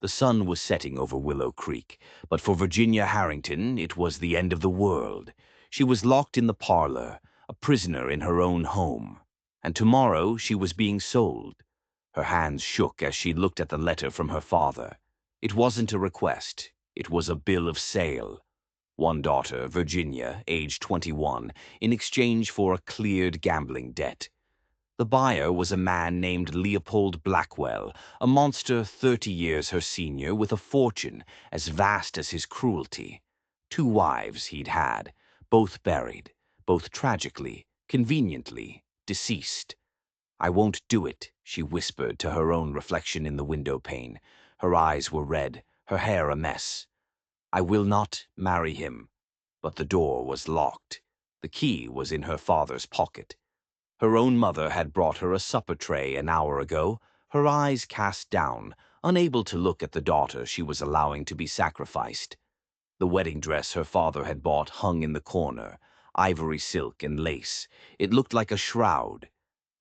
The sun was setting over Willow Creek, but for Virginia Harrington it was the end of the world. She was locked in the parlor, a prisoner in her own home. And tomorrow she was being sold. Her hands shook as she looked at the letter from her father. It wasn't a request. It was a bill of sale. One daughter, Virginia, age 21, in exchange for a cleared gambling debt. The buyer was a man named Leopold Blackwell, a monster 30 years her senior with a fortune as vast as his cruelty. 2 wives he'd had, both buried, both tragically, conveniently, deceased. "I won't do it," she whispered to her own reflection in the window pane. Her eyes were red, her hair a mess. "I will not marry him." But the door was locked. The key was in her father's pocket. Her own mother had brought her a supper tray an hour ago, her eyes cast down, unable to look at the daughter she was allowing to be sacrificed. The wedding dress her father had bought hung in the corner, ivory silk and lace. It looked like a shroud.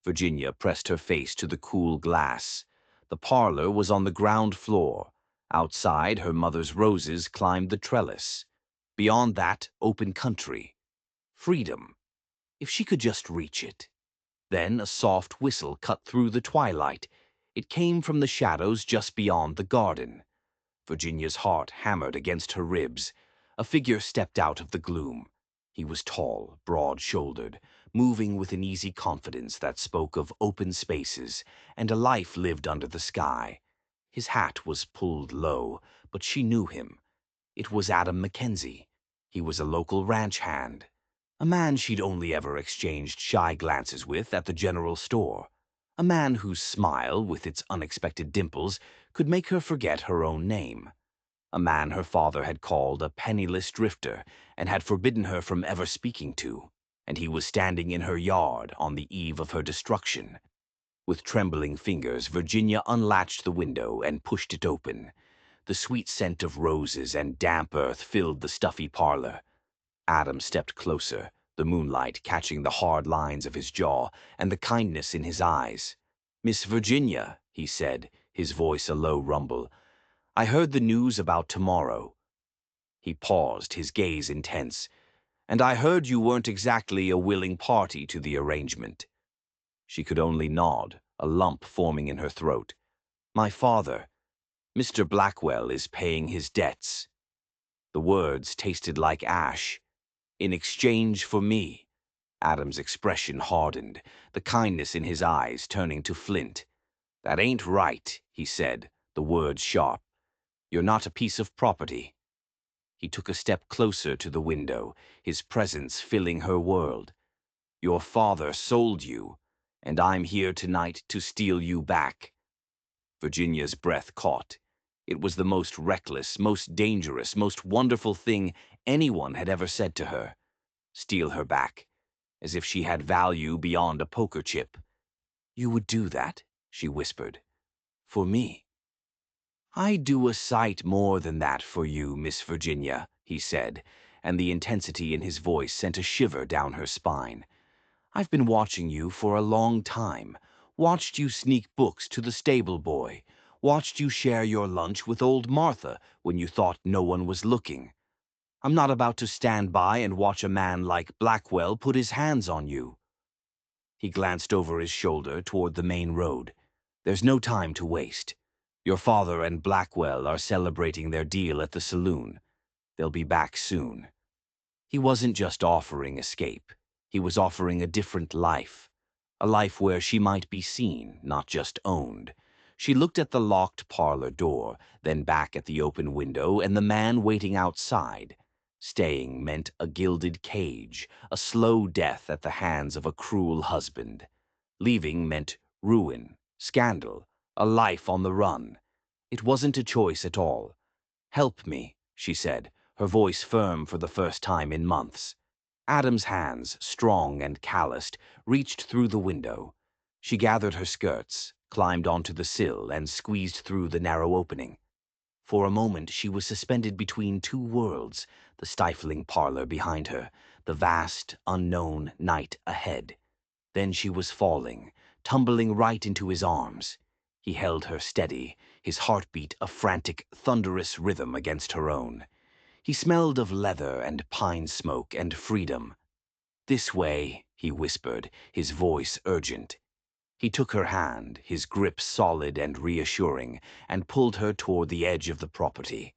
Virginia pressed her face to the cool glass. The parlor was on the ground floor. Outside, her mother's roses climbed the trellis. Beyond that, open country. Freedom. If she could just reach it. Then a soft whistle cut through the twilight. It came from the shadows just beyond the garden. Virginia's heart hammered against her ribs. A figure stepped out of the gloom. He was tall, broad-shouldered, moving with an easy confidence that spoke of open spaces and a life lived under the sky. His hat was pulled low, but she knew him. It was Adam Mackenzie. He was a local ranch hand. A man she'd only ever exchanged shy glances with at the general store. A man whose smile, with its unexpected dimples, could make her forget her own name. A man her father had called a penniless drifter and had forbidden her from ever speaking to. And he was standing in her yard on the eve of her destruction. With trembling fingers, Virginia unlatched the window and pushed it open. The sweet scent of roses and damp earth filled the stuffy parlor. Adam stepped closer, the moonlight catching the hard lines of his jaw and the kindness in his eyes. "Miss Virginia," he said, his voice a low rumble, "I heard the news about tomorrow." He paused, his gaze intense. "And I heard you weren't exactly a willing party to the arrangement." She could only nod, a lump forming in her throat. "My father, Mr. Blackwell, is paying his debts." The words tasted like ash. "In exchange for me." Adam's expression hardened, the kindness in his eyes turning to flint. "That ain't right," he said, the words sharp. "You're not a piece of property." He took a step closer to the window, his presence filling her world. "Your father sold you, and I'm here tonight to steal you back." Virginia's breath caught. It was the most reckless, most dangerous, most wonderful thing anyone had ever said to her. Steal her back, as if she had value beyond a poker chip. "You would do that?" she whispered. "For me?" "I do a sight more than that for you, Miss Virginia," he said, and the intensity in his voice sent a shiver down her spine. "I've been watching you for a long time, watched you sneak books to the stable boy, watched you share your lunch with old Martha when you thought no one was looking. I'm not about to stand by and watch a man like Blackwell put his hands on you." He glanced over his shoulder toward the main road. "There's no time to waste. Your father and Blackwell are celebrating their deal at the saloon. They'll be back soon." He wasn't just offering escape. He was offering a different life. A life where she might be seen, not just owned. She looked at the locked parlor door, then back at the open window and the man waiting outside. Staying meant a gilded cage, a slow death at the hands of a cruel husband. Leaving meant ruin, scandal, a life on the run. It wasn't a choice at all. "Help me," she said, her voice firm for the first time in months. Adam's hands, strong and calloused, reached through the window. She gathered her skirts, climbed onto the sill, and squeezed through the narrow opening. For a moment she was suspended between two worlds, the stifling parlor behind her, the vast, unknown night ahead. Then she was falling, tumbling right into his arms. He held her steady, his heartbeat a frantic, thunderous rhythm against her own. He smelled of leather and pine smoke and freedom. "This way," he whispered, his voice urgent. He took her hand, his grip solid and reassuring, and pulled her toward the edge of the property.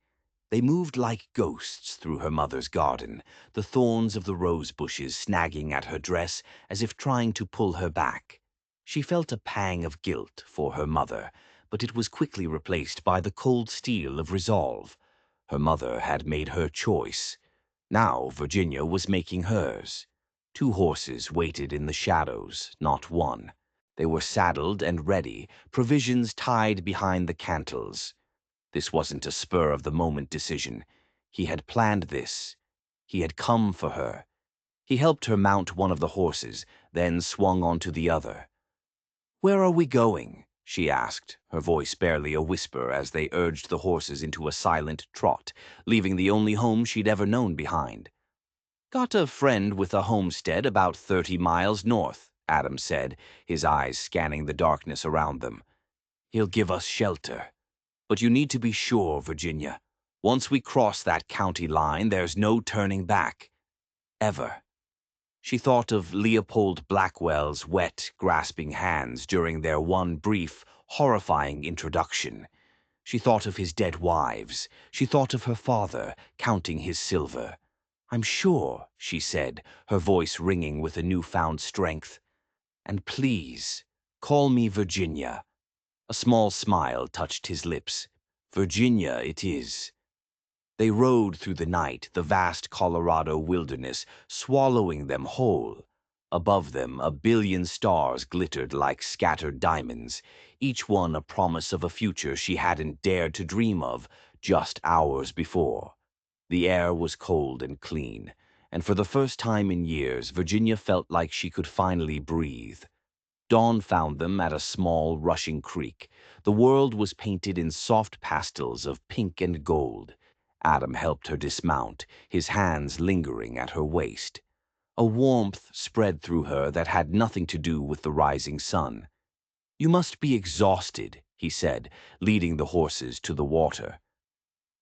They moved like ghosts through her mother's garden, the thorns of the rose bushes snagging at her dress as if trying to pull her back. She felt a pang of guilt for her mother, but it was quickly replaced by the cold steel of resolve. Her mother had made her choice. Now Virginia was making hers. 2 horses waited in the shadows, not one. They were saddled and ready, provisions tied behind the cantles. This wasn't a spur-of-the-moment decision. He had planned this. He had come for her. He helped her mount one of the horses, then swung onto the other. "Where are we going?" she asked, her voice barely a whisper as they urged the horses into a silent trot, leaving the only home she'd ever known behind. "Got a friend with a homestead about 30 miles north," Adam said, his eyes scanning the darkness around them. "He'll give us shelter. But you need to be sure, Virginia. Once we cross that county line, there's no turning back. Ever." She thought of Leopold Blackwell's wet, grasping hands during their one brief, horrifying introduction. She thought of his dead wives. She thought of her father, counting his silver. "I'm sure," she said, her voice ringing with a newfound strength. "And please, call me Virginia." A small smile touched his lips. "Virginia it is." They rode through the night, the vast Colorado wilderness, swallowing them whole. Above them, a billion stars glittered like scattered diamonds, each one a promise of a future she hadn't dared to dream of just hours before. The air was cold and clean, and for the first time in years, Virginia felt like she could finally breathe. Dawn found them at a small, rushing creek. The world was painted in soft pastels of pink and gold. Adam helped her dismount, his hands lingering at her waist. A warmth spread through her that had nothing to do with the rising sun. "You must be exhausted," he said, leading the horses to the water.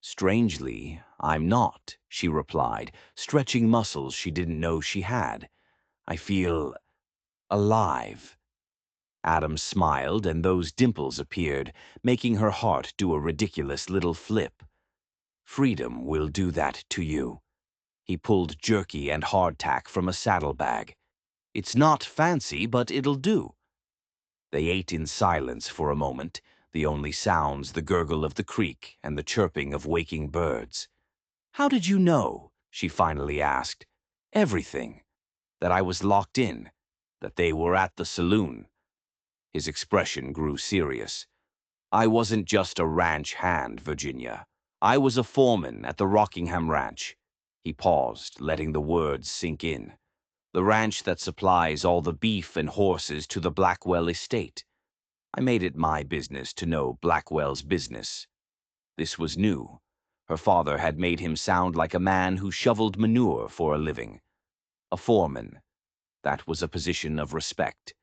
"Strangely, I'm not," she replied, stretching muscles she didn't know she had. "I feel alive." Adam smiled, and those dimples appeared, making her heart do a ridiculous little flip. "Freedom will do that to you." He pulled jerky and hardtack from a saddlebag. "It's not fancy, but it'll do." They ate in silence for a moment, the only sounds the gurgle of the creek and the chirping of waking birds. "How did you know?" she finally asked. "Everything. That I was locked in. That they were at the saloon." His expression grew serious. "I wasn't just a ranch hand, Virginia. I was a foreman at the Rockingham Ranch." He paused, letting the words sink in. "The ranch that supplies all the beef and horses to the Blackwell estate. I made it my business to know Blackwell's business." This was new. Her father had made him sound like a man who shoveled manure for a living. A foreman. That was a position of respect.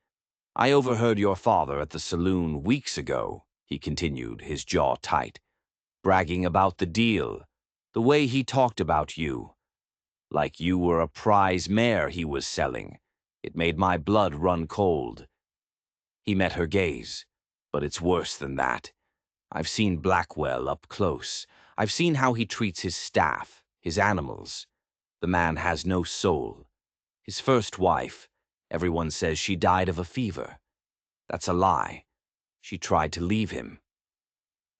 "I overheard your father at the saloon weeks ago," he continued, his jaw tight, "bragging about the deal, the way he talked about you. Like you were a prize mare he was selling. It made my blood run cold." He met her gaze. "But it's worse than that. I've seen Blackwell up close. I've seen how he treats his staff, his animals. The man has no soul. His first wife, everyone says she died of a fever. That's a lie. She tried to leave him."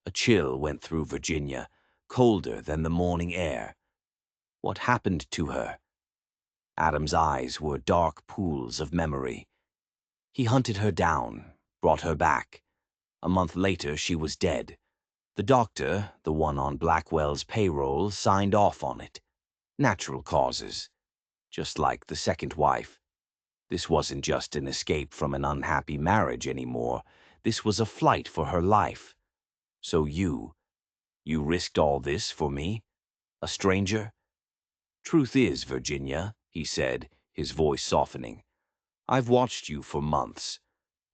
A chill went through Virginia, colder than the morning air. What happened to her? Adam's eyes were dark pools of memory. He hunted her down, brought her back. A month later, she was dead. The doctor, the one on Blackwell's payroll, signed off on it. Natural causes. Just like the second wife. This wasn't just an escape from an unhappy marriage anymore. This was a flight for her life. "So you risked all this for me? A stranger?" "Truth is, Virginia," he said, his voice softening, "I've watched you for months.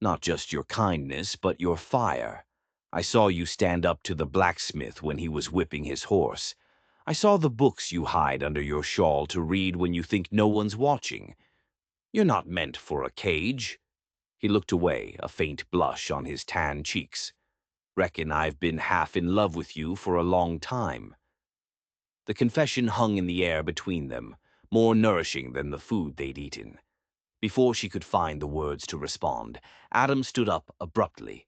Not just your kindness, but your fire. I saw you stand up to the blacksmith when he was whipping his horse. I saw the books you hide under your shawl to read when you think no one's watching. You're not meant for a cage." He looked away, a faint blush on his tan cheeks. "Reckon I've been half in love with you for a long time." The confession hung in the air between them, more nourishing than the food they'd eaten. Before she could find the words to respond, Adam stood up abruptly.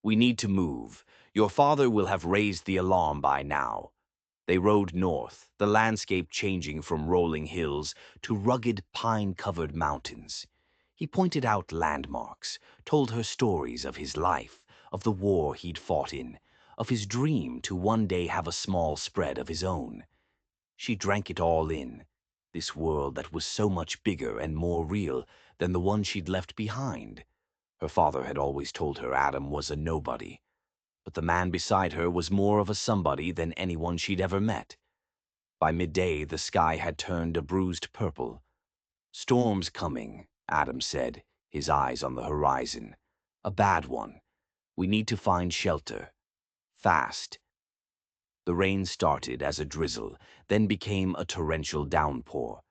"We need to move. Your father will have raised the alarm by now." They rode north, the landscape changing from rolling hills to rugged, pine-covered mountains. He pointed out landmarks, told her stories of his life, of the war he'd fought in, of his dream to one day have a small spread of his own. She drank it all in, this world that was so much bigger and more real than the one she'd left behind. Her father had always told her Adam was a nobody, but the man beside her was more of a somebody than anyone she'd ever met. By midday, the sky had turned a bruised purple. "Storm's coming," Adam said, his eyes on the horizon. "A bad one. We need to find shelter. Fast." The rain started as a drizzle, then became a torrential downpour.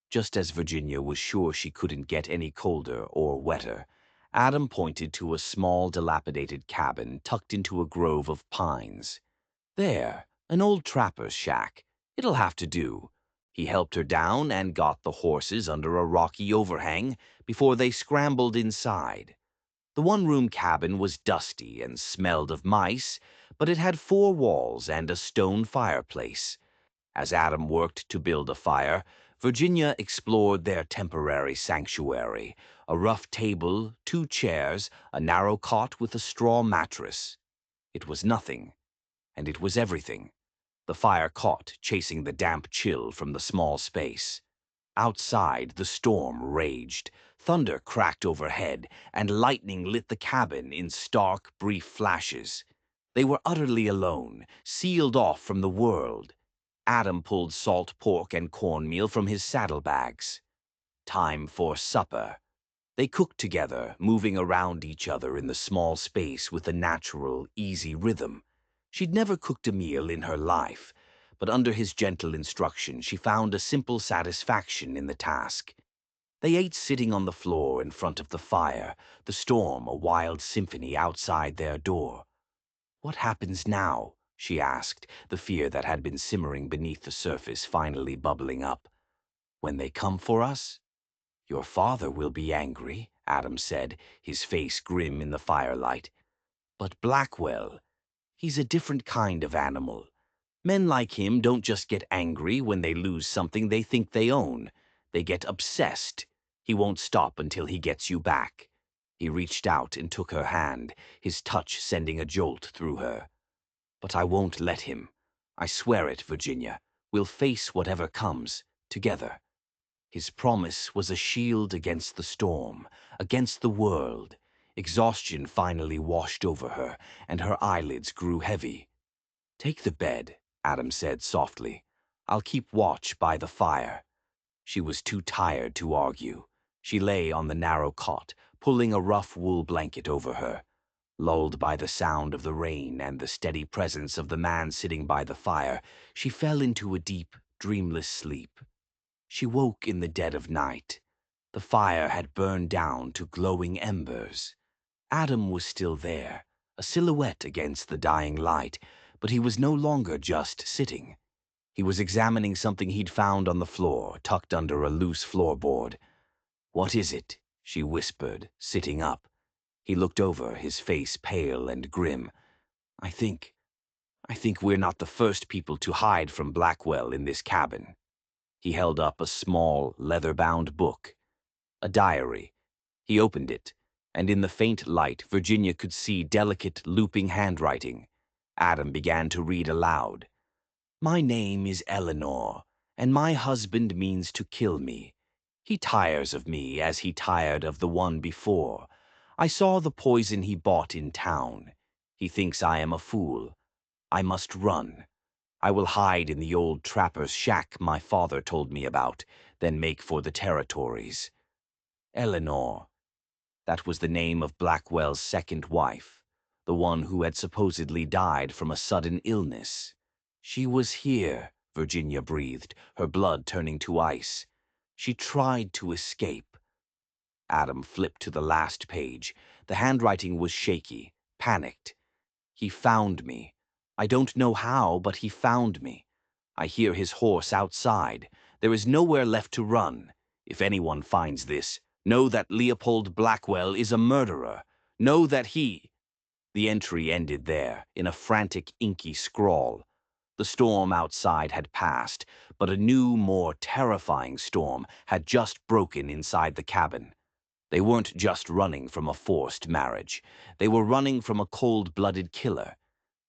Just as Virginia was sure she couldn't get any colder or wetter, Adam pointed to a small, dilapidated cabin tucked into a grove of pines. "There, an old trapper's shack. It'll have to do." He helped her down and got the horses under a rocky overhang before they scrambled inside. The one-room cabin was dusty and smelled of mice, but it had 4 walls and a stone fireplace. As Adam worked to build a fire, Virginia explored their temporary sanctuary, a rough table, 2 chairs, a narrow cot with a straw mattress. It was nothing, and it was everything. The fire caught, chasing the damp chill from the small space. Outside, the storm raged. Thunder cracked overhead, and lightning lit the cabin in stark, brief flashes. They were utterly alone, sealed off from the world. Adam pulled salt pork and cornmeal from his saddlebags. Time for supper. They cooked together, moving around each other in the small space with a natural, easy rhythm. She'd never cooked a meal in her life, but under his gentle instruction she found a simple satisfaction in the task. They ate sitting on the floor in front of the fire, the storm a wild symphony outside their door. "What happens now?" she asked, the fear that had been simmering beneath the surface finally bubbling up. "When they come for us?" "Your father will be angry," Adam said, his face grim in the firelight. "But Blackwell, he's a different kind of animal. Men like him don't just get angry when they lose something they think they own. They get obsessed. He won't stop until he gets you back." He reached out and took her hand, his touch sending a jolt through her. "But I won't let him. I swear it, Virginia. We'll face whatever comes, together." His promise was a shield against the storm, against the world. Exhaustion finally washed over her, and her eyelids grew heavy. "Take the bed," Adam said softly. "I'll keep watch by the fire." She was too tired to argue. She lay on the narrow cot, pulling a rough wool blanket over her. Lulled by the sound of the rain and the steady presence of the man sitting by the fire, she fell into a deep, dreamless sleep. She woke in the dead of night. The fire had burned down to glowing embers. Adam was still there, a silhouette against the dying light, but he was no longer just sitting. He was examining something he'd found on the floor, tucked under a loose floorboard. "What is it?" she whispered, sitting up. He looked over, his face pale and grim. I think we're not the first people to hide from Blackwell in this cabin." He held up a small, leather-bound book. A diary. He opened it, and in the faint light Virginia could see delicate, looping handwriting. Adam began to read aloud. "My name is Eleanor, and my husband means to kill me. He tires of me as he tired of the one before. I saw the poison he bought in town. He thinks I am a fool. I must run. I will hide in the old trapper's shack my father told me about, then make for the territories." Eleanor. That was the name of Blackwell's second wife. the one who had supposedly died from a sudden illness. She was here, Virginia breathed, her blood turning to ice. She tried to escape. Adam flipped to the last page. The handwriting was shaky, panicked. He found me. I don't know how, but he found me. I hear his horse outside. There is nowhere left to run. If anyone finds this, know that Leopold Blackwell is a murderer. Know that he... The entry ended there, in a frantic, inky scrawl. The storm outside had passed, but a new, more terrifying storm had just broken inside the cabin. They weren't just running from a forced marriage. They were running from a cold-blooded killer.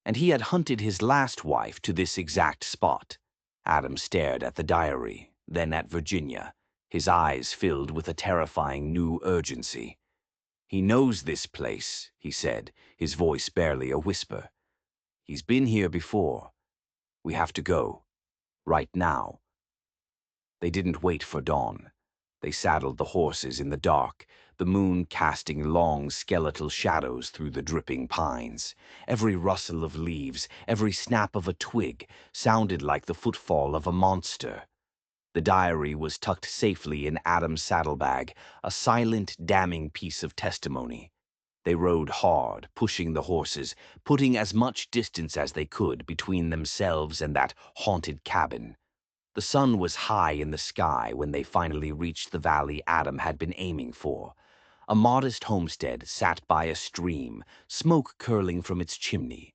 And he had hunted his last wife to this exact spot. Adam stared at the diary, then at Virginia, his eyes filled with a terrifying new urgency. "He knows this place," he said, his voice barely a whisper. "He's been here before. We have to go. Right now." They didn't wait for dawn. They saddled the horses in the dark, the moon casting long skeletal shadows through the dripping pines. Every rustle of leaves, every snap of a twig, sounded like the footfall of a monster. The diary was tucked safely in Adam's saddlebag, a silent, damning piece of testimony. They rode hard, pushing the horses, putting as much distance as they could between themselves and that haunted cabin. The sun was high in the sky when they finally reached the valley Adam had been aiming for. A modest homestead sat by a stream, smoke curling from its chimney.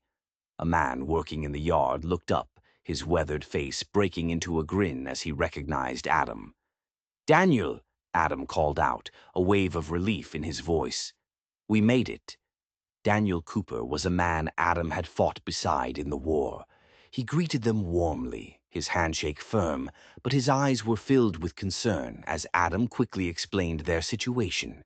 A man working in the yard looked up, his weathered face breaking into a grin as he recognized Adam. "Daniel," Adam called out, a wave of relief in his voice. "We made it." Daniel Cooper was a man Adam had fought beside in the war. He greeted them warmly, his handshake firm, but his eyes were filled with concern as Adam quickly explained their situation.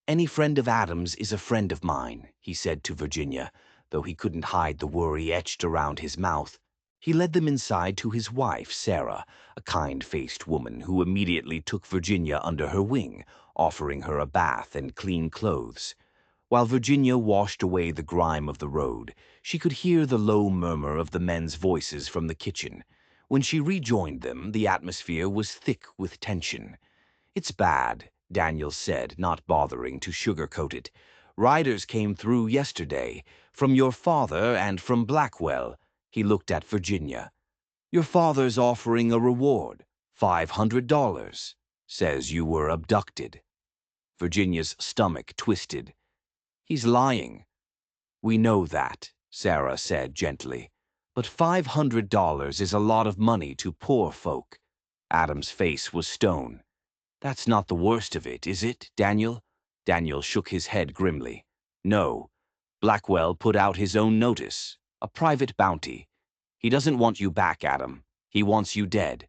"Any friend of Adam's is a friend of mine," he said to Virginia, though he couldn't hide the worry etched around his mouth. He led them inside to his wife, Sarah, a kind-faced woman who immediately took Virginia under her wing, offering her a bath and clean clothes. While Virginia washed away the grime of the road, she could hear the low murmur of the men's voices from the kitchen. When she rejoined them, the atmosphere was thick with tension. "It's bad," Daniel said, not bothering to sugarcoat it. "Riders came through yesterday, from your father and from Blackwell." He looked at Virginia. "Your father's offering a reward, $500. Says you were abducted." Virginia's stomach twisted. "He's lying." "We know that," Sarah said gently. "But $500 is a lot of money to poor folk." Adam's face was stone. "That's not the worst of it, is it, Daniel?" Daniel shook his head grimly. "No. Blackwell put out his own notice, a private bounty. He doesn't want you back, Adam. He wants you dead."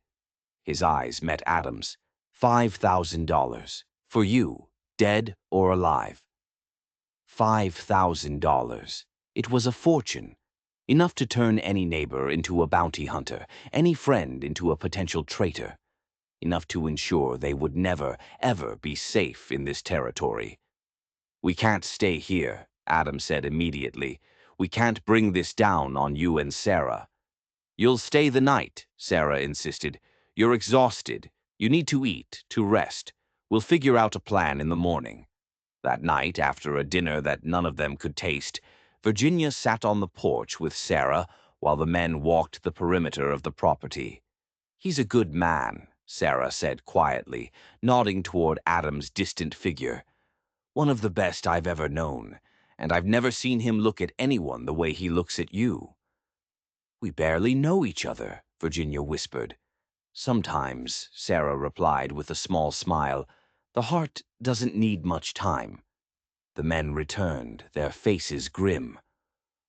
His eyes met Adam's. $5,000. For you, dead or alive. $5,000. It was a fortune. Enough to turn any neighbor into a bounty hunter, any friend into a potential traitor. Enough to ensure they would never, ever be safe in this territory. "We can't stay here," Adam said immediately. "We can't bring this down on you and Sarah." "You'll stay the night," Sarah insisted. "You're exhausted. You need to eat, to rest. We'll figure out a plan in the morning." That night, after a dinner that none of them could taste, Virginia sat on the porch with Sarah while the men walked the perimeter of the property. "He's a good man," Sarah said quietly, nodding toward Adam's distant figure. "One of the best I've ever known, and I've never seen him look at anyone the way he looks at you." "We barely know each other," Virginia whispered. "Sometimes," Sarah replied with a small smile, "the heart doesn't need much time." The men returned, their faces grim.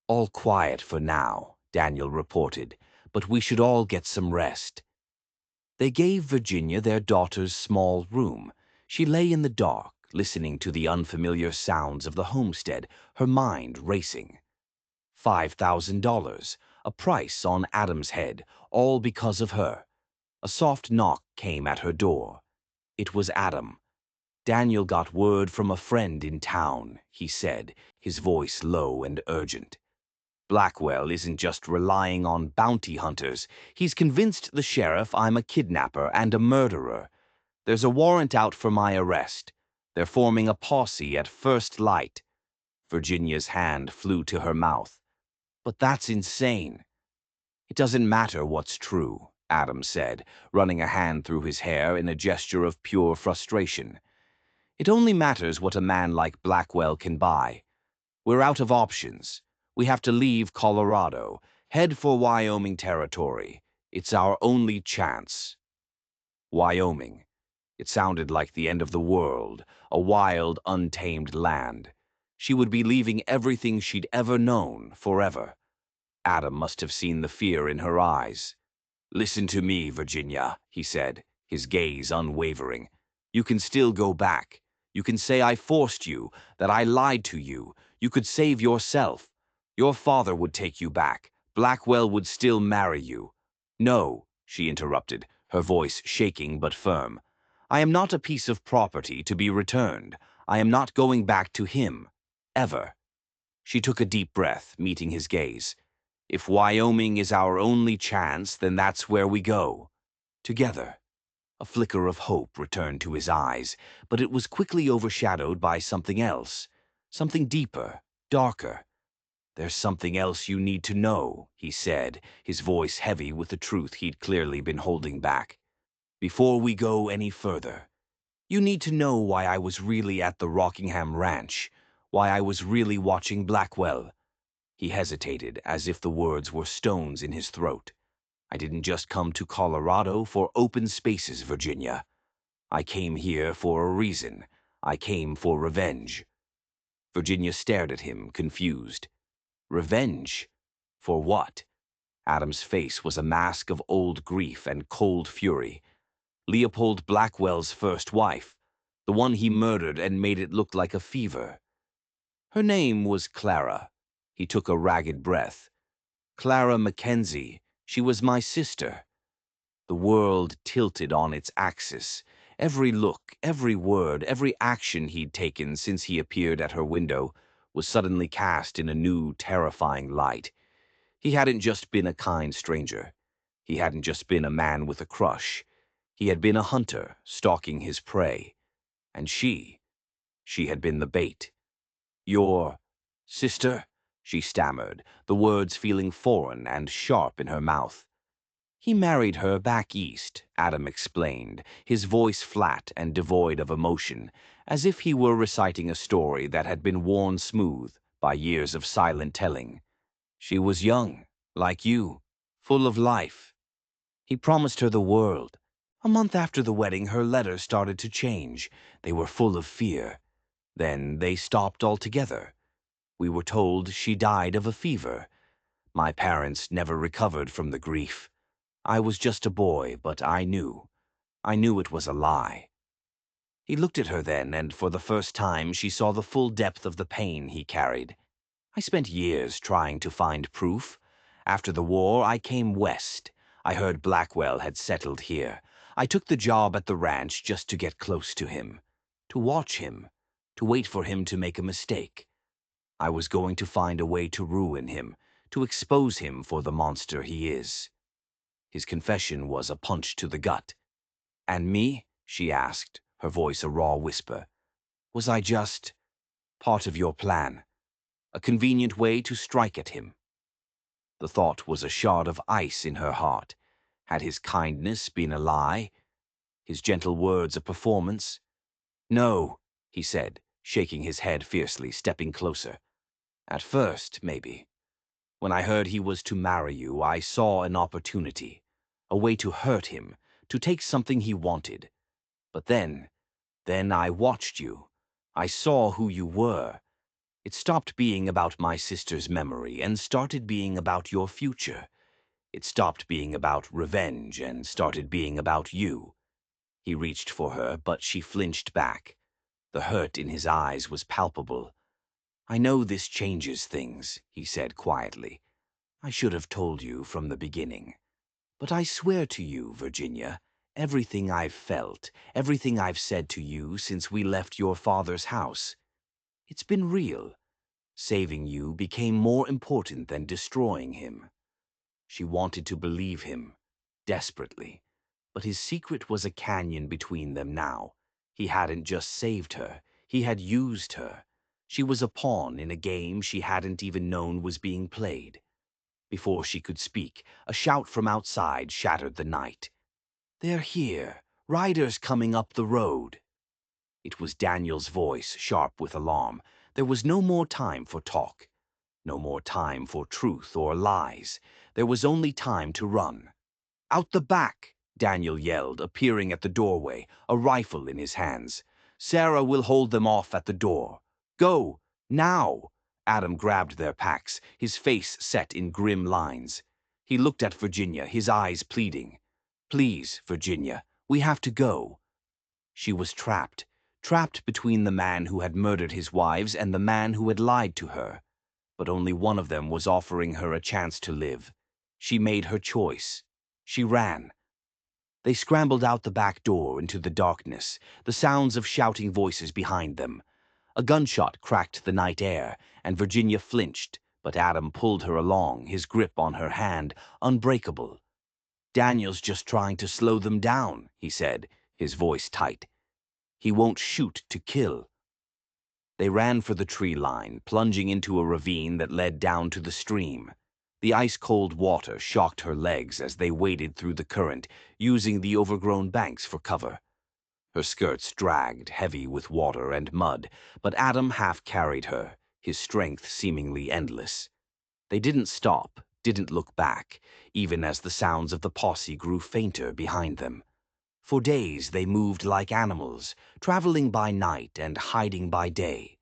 "All quiet for now," Daniel reported, "but we should all get some rest." They gave Virginia their daughter's small room. She lay in the dark, listening to the unfamiliar sounds of the homestead, her mind racing. $5,000, a price on Adam's head, all because of her. A soft knock came at her door. It was Adam. Daniel got word from a friend in town, he said, his voice low and urgent. Blackwell isn't just relying on bounty hunters. He's convinced the sheriff I'm a kidnapper and a murderer. There's a warrant out for my arrest. They're forming a posse at first light. Virginia's hand flew to her mouth. But that's insane. It doesn't matter what's true, Adam said, running a hand through his hair in a gesture of pure frustration. It only matters what a man like Blackwell can buy. We're out of options. We have to leave Colorado, head for Wyoming territory. It's our only chance. Wyoming. It sounded like the end of the world, a wild, untamed land. She would be leaving everything she'd ever known forever. Adam must have seen the fear in her eyes. "Listen to me, Virginia," he said, his gaze unwavering. "You can still go back. You can say I forced you, that I lied to you. You could save yourself. Your father would take you back. Blackwell would still marry you." "No," she interrupted, her voice shaking but firm. "I am not a piece of property to be returned. I am not going back to him. Ever." She took a deep breath, meeting his gaze. "If Wyoming is our only chance, then that's where we go. Together." A flicker of hope returned to his eyes, but it was quickly overshadowed by something else, something deeper, darker. "There's something else you need to know," he said, his voice heavy with the truth he'd clearly been holding back. "Before we go any further, you need to know why I was really at the Rockingham Ranch, why I was really watching Blackwell." He hesitated, as if the words were stones in his throat. "I didn't just come to Colorado for open spaces, Virginia. I came here for a reason. I came for revenge." Virginia stared at him, confused. Revenge? For what? Adam's face was a mask of old grief and cold fury. Leopold Blackwell's first wife, the one he murdered and made it look like a fever. Her name was Clara. He took a ragged breath. "Clara Mackenzie. She was my sister." The world tilted on its axis. Every look, every word, every action he'd taken since he appeared at her window was suddenly cast in a new, terrifying light. He hadn't just been a kind stranger. He hadn't just been a man with a crush. He had been a hunter, stalking his prey. And she had been the bait. "Your sister?" she stammered, the words feeling foreign and sharp in her mouth. "He married her back east," Adam explained, his voice flat and devoid of emotion, as if he were reciting a story that had been worn smooth by years of silent telling. "She was young, like you, full of life. He promised her the world. A month after the wedding, her letters started to change. They were full of fear. Then they stopped altogether. We were told she died of a fever. My parents never recovered from the grief. I was just a boy, but I knew. I knew it was a lie." He looked at her then, and for the first time she saw the full depth of the pain he carried. "I spent years trying to find proof. After the war, I came west. I heard Blackwell had settled here. I took the job at the ranch just to get close to him, to watch him, to wait for him to make a mistake. I was going to find a way to ruin him, to expose him for the monster he is." His confession was a punch to the gut. "And me?" she asked, her voice a raw whisper. "Was I just part of your plan? A convenient way to strike at him?" The thought was a shard of ice in her heart. Had his kindness been a lie? His gentle words a performance? "No," he said, shaking his head fiercely, stepping closer. "At first, maybe. When I heard he was to marry you, I saw an opportunity, a way to hurt him, to take something he wanted. But then I watched you. I saw who you were. It stopped being about my sister's memory and started being about your future. It stopped being about revenge and started being about you." He reached for her, but she flinched back. The hurt in his eyes was palpable. "I know this changes things," he said quietly. "I should have told you from the beginning. But I swear to you, Virginia, everything I've felt, everything I've said to you since we left your father's house. It's been real. Saving you became more important than destroying him." She wanted to believe him, desperately. But his secret was a canyon between them now. He hadn't just saved her, he had used her. She was a pawn in a game she hadn't even known was being played. Before she could speak, a shout from outside shattered the night. "They're here! Riders coming up the road!" It was Daniel's voice, sharp with alarm. There was no more time for talk. No more time for truth or lies. There was only time to run. "Out the back!" Daniel yelled, appearing at the doorway, a rifle in his hands. "Sarah will hold them off at the door. Go! Now!" Adam grabbed their packs, his face set in grim lines. He looked at Virginia, his eyes pleading. "Please, Virginia, we have to go." She was trapped, trapped between the man who had murdered his wives and the man who had lied to her. But only one of them was offering her a chance to live. She made her choice. She ran. They scrambled out the back door into the darkness, the sounds of shouting voices behind them. A gunshot cracked the night air, and Virginia flinched, but Adam pulled her along, his grip on her hand, unbreakable. "Daniel's just trying to slow them down," he said, his voice tight. "He won't shoot to kill." They ran for the tree line, plunging into a ravine that led down to the stream. The ice-cold water shocked her legs as they waded through the current, using the overgrown banks for cover. Her skirts dragged, heavy with water and mud, but Adam half-carried her, his strength seemingly endless. They didn't stop, didn't look back, even as the sounds of the posse grew fainter behind them. For days they moved like animals, traveling by night and hiding by day.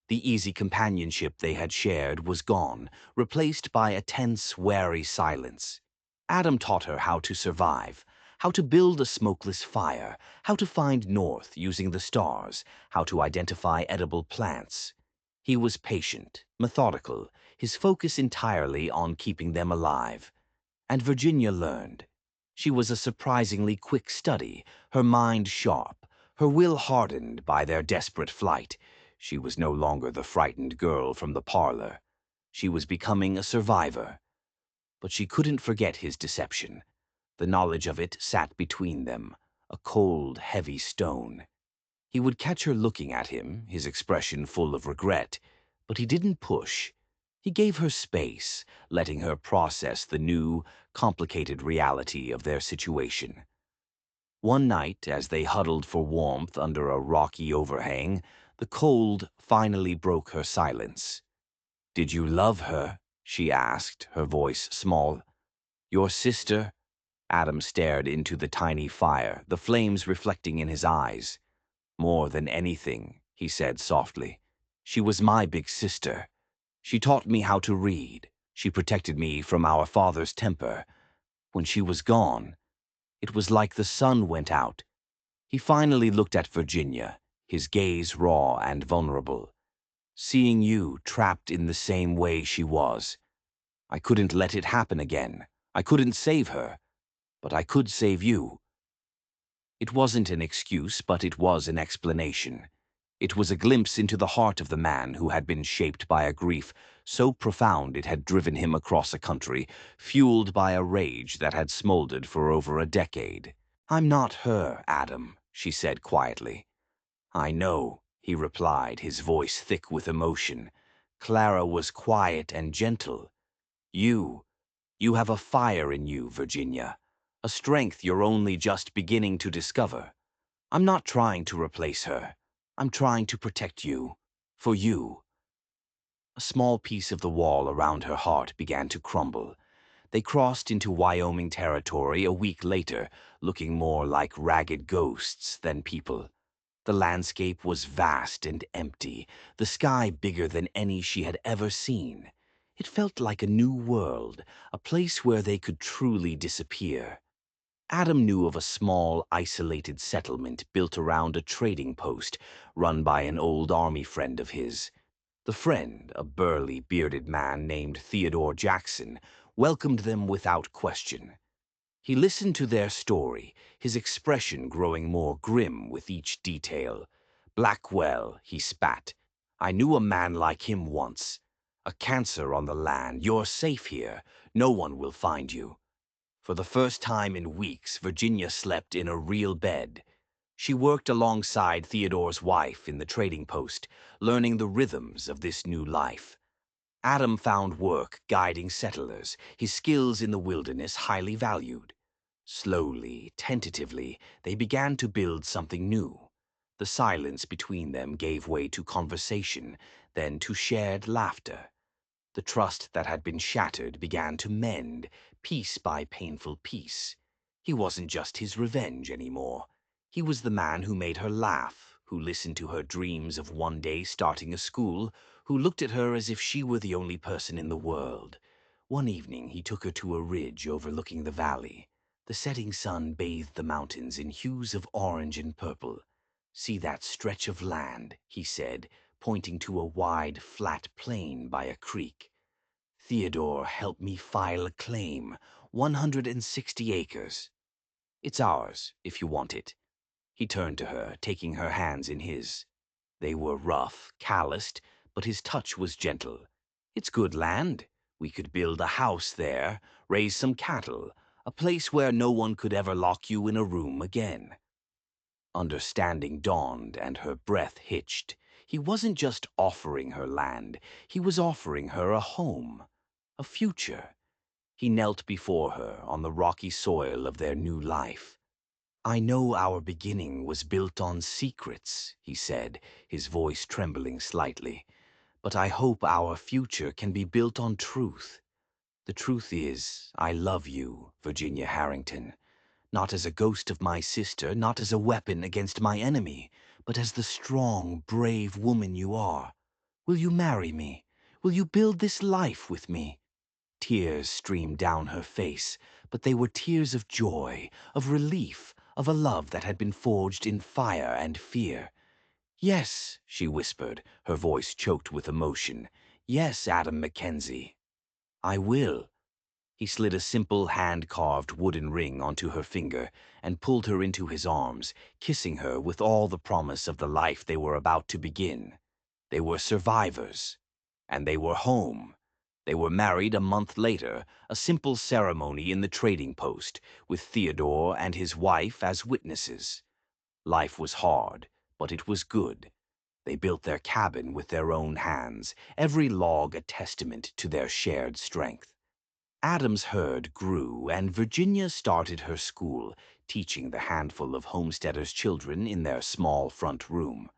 The easy companionship they had shared was gone, replaced by a tense, wary silence. Adam taught her how to survive, how to build a smokeless fire, how to find north using the stars, how to identify edible plants. He was patient, methodical, his focus entirely on keeping them alive. And Virginia learned. She was a surprisingly quick study, her mind sharp, her will hardened by their desperate flight. She was no longer the frightened girl from the parlor. She was becoming a survivor. But she couldn't forget his deception. The knowledge of it sat between them, a cold, heavy stone. He would catch her looking at him, his expression full of regret, but he didn't push. He gave her space, letting her process the new, complicated reality of their situation. One night, as they huddled for warmth under a rocky overhang, the cold finally broke her silence. "Did you love her?" she asked, her voice small. "Your sister?" Adam stared into the tiny fire, the flames reflecting in his eyes. "More than anything," he said softly. "She was my big sister. She taught me how to read. She protected me from our father's temper. When she was gone, it was like the sun went out." He finally looked at Virginia, his gaze raw and vulnerable. "Seeing you trapped in the same way she was. I couldn't let it happen again. I couldn't save her, but I could save you." It wasn't an excuse, but it was an explanation. It was a glimpse into the heart of the man who had been shaped by a grief so profound it had driven him across a country, fueled by a rage that had smoldered for over a decade. "I'm not her, Adam," she said quietly. "I know," he replied, his voice thick with emotion. "Clara was quiet and gentle. You, you have a fire in you, Virginia, a strength you're only just beginning to discover. I'm not trying to replace her. I'm trying to protect you. For you." A small piece of the wall around her heart began to crumble. They crossed into Wyoming territory a week later, looking more like ragged ghosts than people. The landscape was vast and empty, the sky bigger than any she had ever seen. It felt like a new world, a place where they could truly disappear. Adam knew of a small, isolated settlement built around a trading post run by an old army friend of his. The friend, a burly, bearded man named Theodore Jackson, welcomed them without question. He listened to their story, his expression growing more grim with each detail. "Blackwell," he spat. "I knew a man like him once. A cancer on the land. You're safe here. No one will find you." For the first time in weeks, Virginia slept in a real bed. She worked alongside Theodore's wife in the trading post, learning the rhythms of this new life. Adam found work guiding settlers, his skills in the wilderness highly valued. Slowly, tentatively, they began to build something new. The silence between them gave way to conversation, then to shared laughter. The trust that had been shattered began to mend, piece by painful piece. He wasn't just his revenge anymore. He was the man who made her laugh, who listened to her dreams of one day starting a school, who looked at her as if she were the only person in the world. One evening he took her to a ridge overlooking the valley. The setting sun bathed the mountains in hues of orange and purple. "See that stretch of land," he said, pointing to a wide, flat plain by a creek. "Theodore helped me file a claim, 160 acres. It's ours, if you want it." He turned to her, taking her hands in his. They were rough, calloused, but his touch was gentle. "It's good land. We could build a house there, raise some cattle, a place where no one could ever lock you in a room again." Understanding dawned, and her breath hitched. He wasn't just offering her land, he was offering her a home, a future. He knelt before her on the rocky soil of their new life. "I know our beginning was built on secrets," he said, his voice trembling slightly. "But I hope our future can be built on truth. The truth is, I love you, Virginia Harrington. Not as a ghost of my sister, not as a weapon against my enemy, but as the strong, brave woman you are. Will you marry me? Will you build this life with me?" Tears streamed down her face, but they were tears of joy, of relief, of a love that had been forged in fire and fear. "Yes," she whispered, her voice choked with emotion. "Yes, Adam Mackenzie. I will." He slid a simple hand-carved wooden ring onto her finger and pulled her into his arms, kissing her with all the promise of the life they were about to begin. They were survivors, and they were home. They were married a month later, a simple ceremony in the trading post, with Theodore and his wife as witnesses. Life was hard, but it was good. They built their cabin with their own hands, every log a testament to their shared strength. Adam's herd grew, and Virginia started her school, teaching the handful of homesteaders' children in their small front room.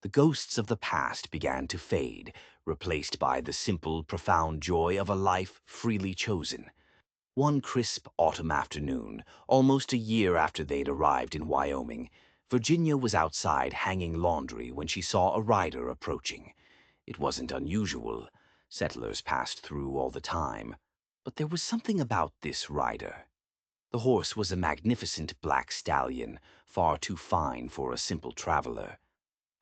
The ghosts of the past began to fade, replaced by the simple, profound joy of a life freely chosen. One crisp autumn afternoon, almost a year after they'd arrived in Wyoming, Virginia was outside hanging laundry when she saw a rider approaching. It wasn't unusual. Settlers passed through all the time. But there was something about this rider. The horse was a magnificent black stallion, far too fine for a simple traveler.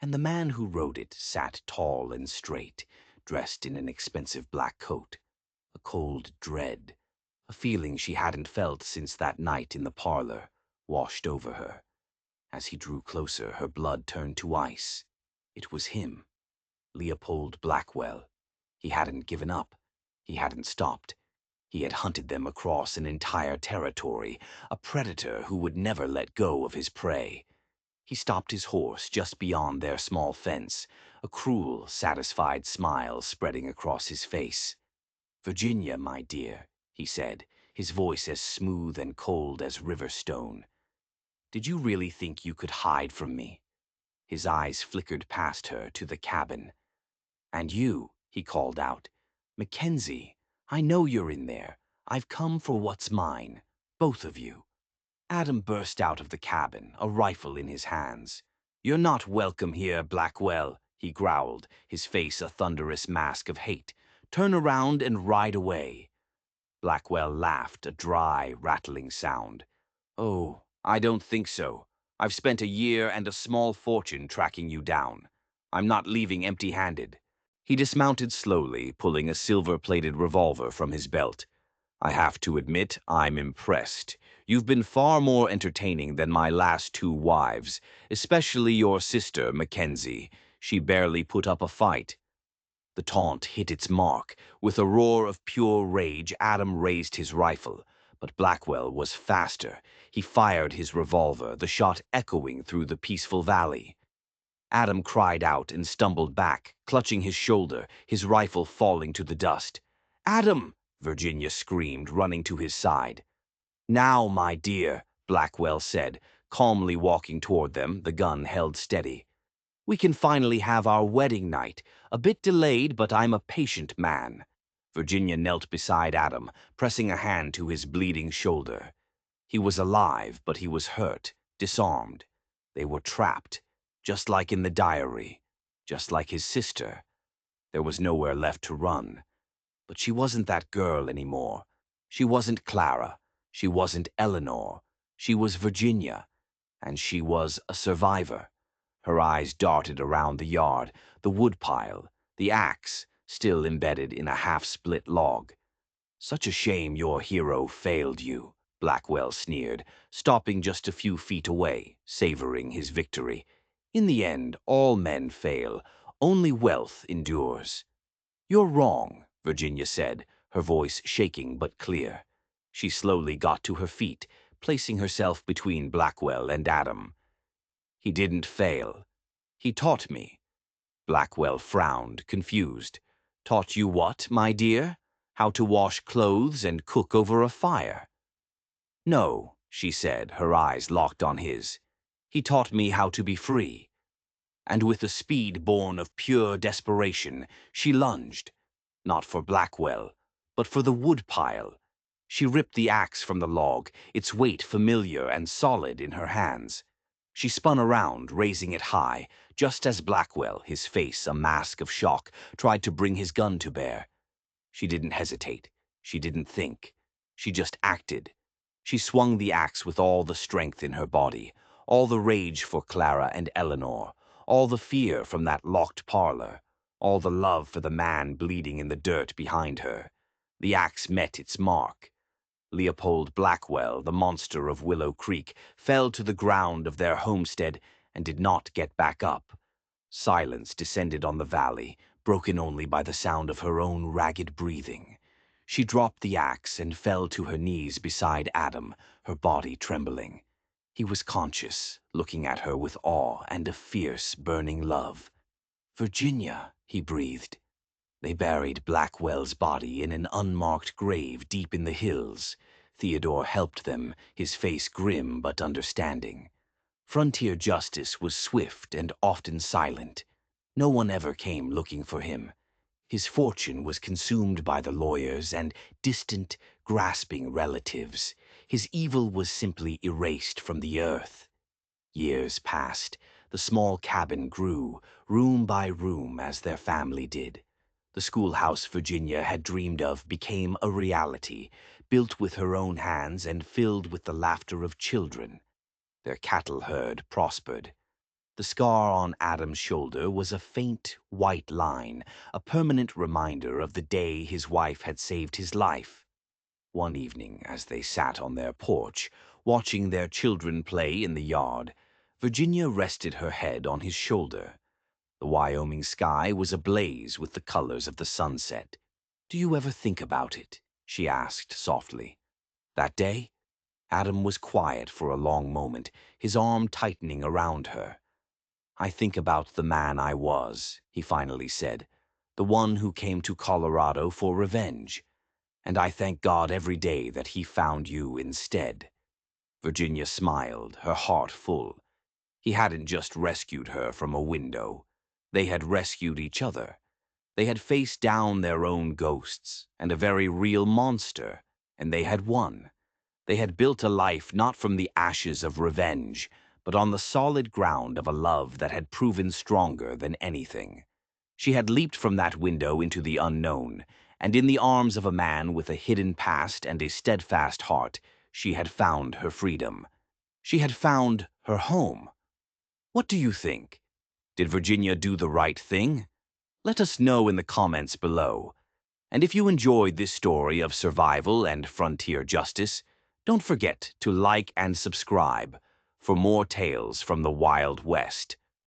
And the man who rode it sat tall and straight, dressed in an expensive black coat. A cold dread, a feeling she hadn't felt since that night in the parlor, washed over her. As he drew closer, her blood turned to ice. It was him, Leopold Blackwell. He hadn't given up. He hadn't stopped. He had hunted them across an entire territory, a predator who would never let go of his prey. He stopped his horse just beyond their small fence, a cruel, satisfied smile spreading across his face. "Virginia, my dear," he said, his voice as smooth and cold as river stone. "Did you really think you could hide from me?" His eyes flickered past her to the cabin. "And you," he called out. "Mackenzie, I know you're in there. I've come for what's mine. Both of you." Adam burst out of the cabin, a rifle in his hands. "You're not welcome here, Blackwell," he growled, his face a thunderous mask of hate. "Turn around and ride away." Blackwell laughed, a dry, rattling sound. "Oh, I don't think so. I've spent a year and a small fortune tracking you down. I'm not leaving empty-handed." He dismounted slowly, pulling a silver-plated revolver from his belt. I have to admit, I'm impressed. You've been far more entertaining than my last two wives, especially your sister, Mackenzie. She barely put up a fight. The taunt hit its mark. With a roar of pure rage, Adam raised his rifle. But Blackwell was faster. He fired his revolver, the shot echoing through the peaceful valley. Adam cried out and stumbled back, clutching his shoulder, his rifle falling to the dust. "Adam!" Virginia screamed, running to his side. "Now, my dear," Blackwell said, calmly walking toward them, the gun held steady. "We can finally have our wedding night. A bit delayed, but I'm a patient man." Virginia knelt beside Adam, pressing a hand to his bleeding shoulder. He was alive, but he was hurt, disarmed. They were trapped, just like in the diary, just like his sister. There was nowhere left to run. But she wasn't that girl anymore. She wasn't Clara. She wasn't Eleanor. She was Virginia, and she was a survivor. Her eyes darted around the yard, the woodpile, the axe, still embedded in a half-split log. "Such a shame your hero failed you," Blackwell sneered, stopping just a few feet away, savoring his victory. "In the end, all men fail. Only wealth endures." "You're wrong," Virginia said, her voice shaking but clear. She slowly got to her feet, placing herself between Blackwell and Adam. "He didn't fail. He taught me." Blackwell frowned, confused. "Taught you what, my dear? How to wash clothes and cook over a fire?" "No," she said, her eyes locked on his. "He taught me how to be free." And with a speed born of pure desperation, she lunged. Not for Blackwell, but for the woodpile. She ripped the axe from the log, its weight familiar and solid in her hands. She spun around, raising it high, just as Blackwell, his face a mask of shock, tried to bring his gun to bear. She didn't hesitate. She didn't think. She just acted. She swung the axe with all the strength in her body, all the rage for Clara and Eleanor, all the fear from that locked parlor, all the love for the man bleeding in the dirt behind her. The axe met its mark. Leopold Blackwell, the monster of Willow Creek, fell to the ground of their homestead and did not get back up. Silence descended on the valley, broken only by the sound of her own ragged breathing. She dropped the axe and fell to her knees beside Adam, her body trembling. He was conscious, looking at her with awe and a fierce, burning love. "Virginia," he breathed. They buried Blackwell's body in an unmarked grave deep in the hills. Theodore helped them, his face grim but understanding. Frontier justice was swift and often silent. No one ever came looking for him. His fortune was consumed by the lawyers and distant, grasping relatives. His evil was simply erased from the earth. Years passed. The small cabin grew, room by room, as their family did. The schoolhouse Virginia had dreamed of became a reality, built with her own hands and filled with the laughter of children. Their cattle herd prospered. The scar on Adam's shoulder was a faint, white line, a permanent reminder of the day his wife had saved his life. One evening, as they sat on their porch, watching their children play in the yard, Virginia rested her head on his shoulder. The Wyoming sky was ablaze with the colors of the sunset. "Do you ever think about it?" she asked softly. "That day?" Adam was quiet for a long moment, his arm tightening around her. "I think about the man I was," he finally said, "the one who came to Colorado for revenge. And I thank God every day that he found you instead." Virginia smiled, her heart full. He hadn't just rescued her from a window. They had rescued each other. They had faced down their own ghosts and a very real monster, and they had won. They had built a life not from the ashes of revenge, but on the solid ground of a love that had proven stronger than anything. She had leaped from that window into the unknown, and in the arms of a man with a hidden past and a steadfast heart, she had found her freedom. She had found her home. What do you think? Did Virginia do the right thing? Let us know in the comments below. And if you enjoyed this story of survival and frontier justice, don't forget to like and subscribe for more tales from the Wild West.